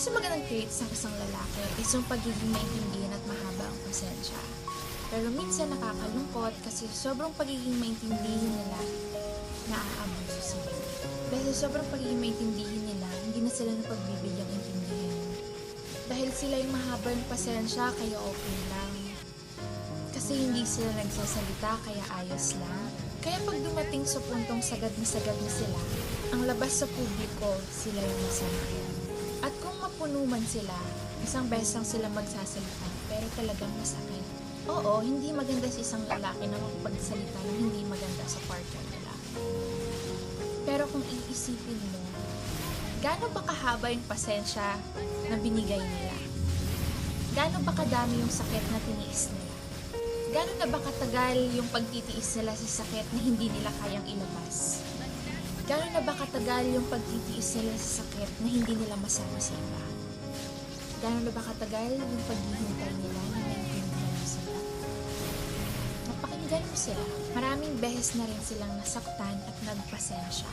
sa magandang traits ng isang lalaki is yung pagiging maintindihan at mahaba ang pasensya. Pero minsan nakakalungkot kasi sobrang pagiging maintindihin nila, naaabuso sila. Dahil sobrang pagiging maintindihin nila, hindi na sila napagbibigyang intindihin. Dahil sila yung mahaba yung pasensya, kaya okay lang. Kasi hindi sila nagsasalita, kaya ayos lang. Kaya pag dumating sa puntong sagad na sila, ang labas sa publiko, sila yung masama. At kung mapuno man sila, isang beses lang sila magsasalita, pero talagang masakit. Oo, hindi maganda sa isang lalaki na magpagsalita ng hindi maganda sa partner nila. Pero kung iisipin mo, gaano ba kahaba yung pasensya na binigay nila? Gaano ba kadami yung sakit na tiniis nila? Gaano na ba katagal yung pagtitiis nila sa sakit na hindi nila kayang ilabas? Gaano na ba katagal yung pagtitiis nila sa sakit na hindi nila masama sa iba? Gaano na ba katagal yung paghihintay nila na naiintindihan mo sila? Mapakinggan mo sila. Maraming beses na rin silang nasaktan at nagpasensya.